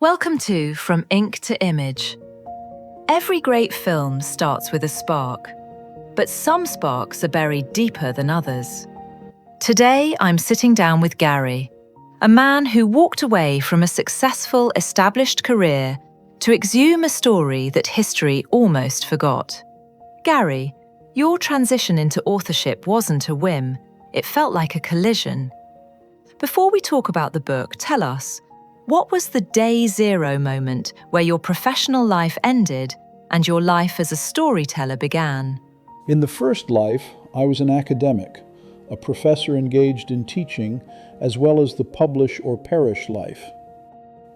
Welcome to From Ink to Image. Every great film starts with a spark, but some sparks are buried deeper than others. Today, I'm sitting down with Gary, a man who walked away from a successful, established career to exhume a story that history almost forgot. Gary, your transition into authorship wasn't a whim, it felt like a collision. Before we talk about the book, tell us, what was the day zero moment where your professional life ended and your life as a storyteller began? In the first life, I was an academic, a professor engaged in teaching, as well as the publish or perish life.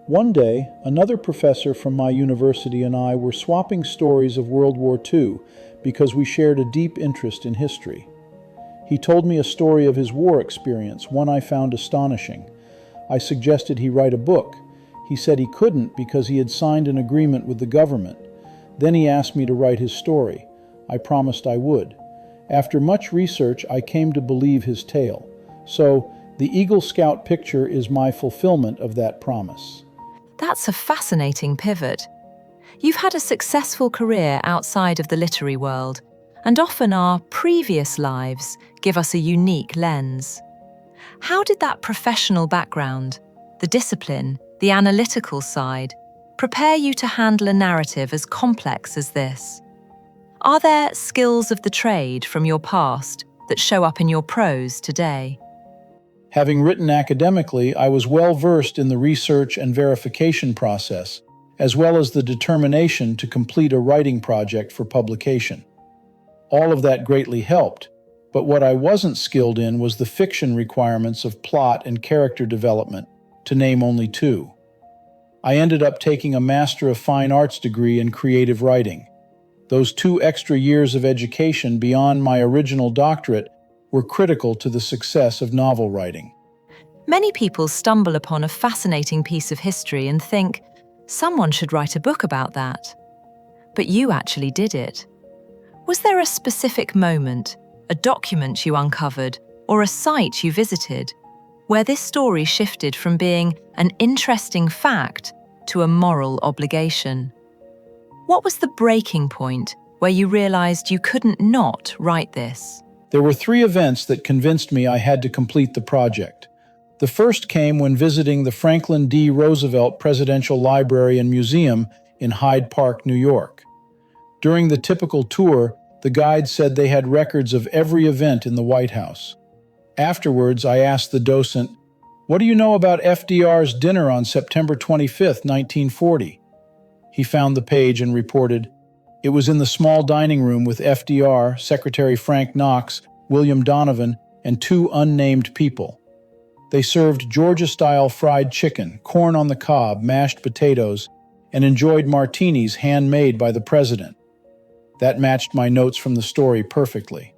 One day, another professor from my university and I were swapping stories of World War II because we shared a deep interest in history. He told me a story of his war experience, one I found astonishing. I suggested he write a book. He said he couldn't because he had signed an agreement with the government. Then he asked me to write his story. I promised I would. After much research, I came to believe his tale. So, the Eagle Scout picture is my fulfillment of that promise. That's a fascinating pivot. You've had a successful career outside of the literary world, and often our previous lives give us a unique lens. How did that professional background, the discipline, the analytical side, prepare you to handle a narrative as complex as this? Are there skills of the trade from your past that show up in your prose today? Having written academically, I was well versed in the research and verification process, as well as the determination to complete a writing project for publication. All of that greatly helped, but what I wasn't skilled in was the fiction requirements of plot and character development, to name only two. I ended up taking a Master of Fine Arts degree in creative writing. Those 2 extra years of education beyond my original doctorate were critical to the success of novel writing. Many people stumble upon a fascinating piece of history and think, someone should write a book about that. But you actually did it. Was there a specific moment, a document you uncovered, or a site you visited, where this story shifted from being an interesting fact to a moral obligation? What was the breaking point where you realized you couldn't not write this? There were 3 events that convinced me I had to complete the project. The first came when visiting the Franklin D. Roosevelt Presidential Library and Museum in Hyde Park, New York. During the typical tour, the guide said they had records of every event in the White House. Afterwards, I asked the docent, "What do you know about FDR's dinner on September 25, 1940? He found the page and reported, "It was in the small dining room with FDR, Secretary Frank Knox, William Donovan, and 2 unnamed people. They served Georgia-style fried chicken, corn on the cob, mashed potatoes, and enjoyed martinis handmade by the president." That matched my notes from the story perfectly.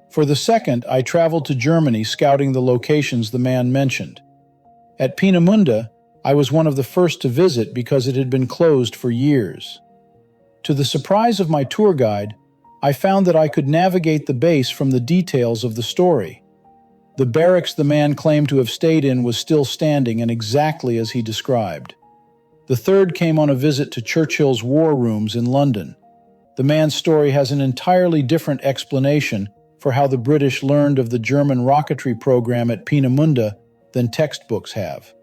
For the second, I traveled to Germany scouting the locations the man mentioned. At Peenemünde, I was one of the first to visit because it had been closed for years. To the surprise of my tour guide, I found that I could navigate the base from the details of the story. The barracks the man claimed to have stayed in was still standing and exactly as he described. The third came on a visit to Churchill's War Rooms in London. The man's story has an entirely different explanation for how the British learned of the German rocketry program at Peenemünde than textbooks have.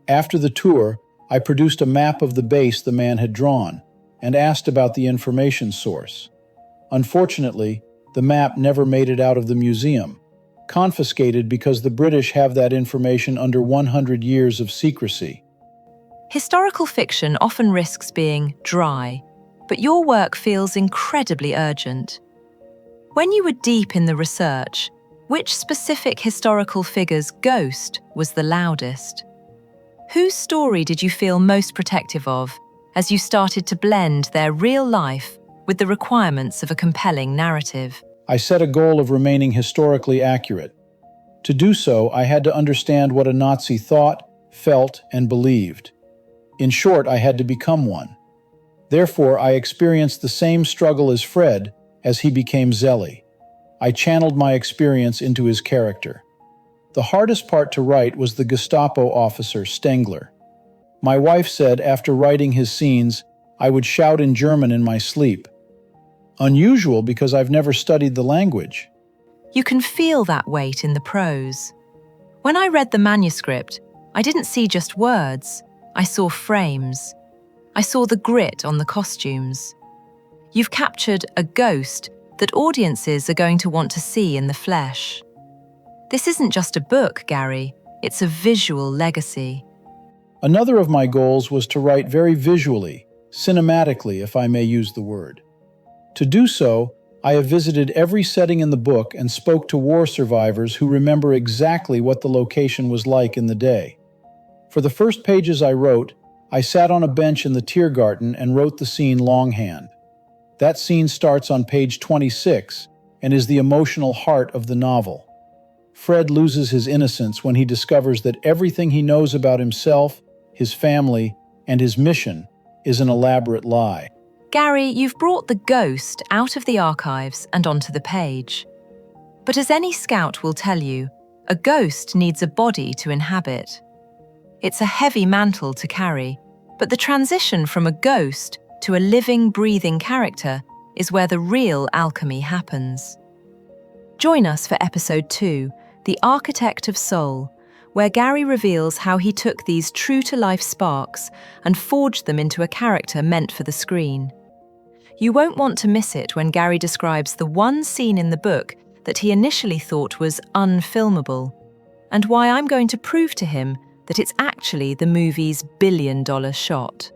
After the tour, I produced a map of the base the man had drawn and asked about the information source. Unfortunately, the map never made it out of the museum, confiscated because the British have that information under 100 years of secrecy. Historical fiction often risks being dry, but your work feels incredibly urgent. When you were deep in the research, which specific historical figure's ghost was the loudest? Whose story did you feel most protective of as you started to blend their real life with the requirements of a compelling narrative? I set a goal of remaining historically accurate. To do so, I had to understand what a Nazi thought, felt, and believed. In short, I had to become one. Therefore, I experienced the same struggle as Fred as he became Zelly. I channeled my experience into his character. The hardest part to write was the Gestapo officer, Stengler. My wife said after writing his scenes, I would shout in German in my sleep. Unusual because I've never studied the language. You can feel that weight in the prose. When I read the manuscript, I didn't see just words, I saw frames. I saw the grit on the costumes. You've captured a ghost that audiences are going to want to see in the flesh. This isn't just a book, Gary, it's a visual legacy. Another of my goals was to write very visually, cinematically, if I may use the word. To do so, I have visited every setting in the book and spoke to war survivors who remember exactly what the location was like in the day. For the first pages I wrote, I sat on a bench in the Tiergarten and wrote the scene longhand. That scene starts on page 26 and is the emotional heart of the novel. Fred loses his innocence when he discovers that everything he knows about himself, his family, and his mission is an elaborate lie. Gary, you've brought the ghost out of the archives and onto the page. But as any scout will tell you, a ghost needs a body to inhabit. It's a heavy mantle to carry, but the transition from a ghost to a living, breathing character is where the real alchemy happens. Join us for episode 2, The Architect of Soul, where Gary reveals how he took these true-to-life sparks and forged them into a character meant for the screen. You won't want to miss it when Gary describes the one scene in the book that he initially thought was unfilmable, and why I'm going to prove to him that it's actually the movie's billion-dollar shot.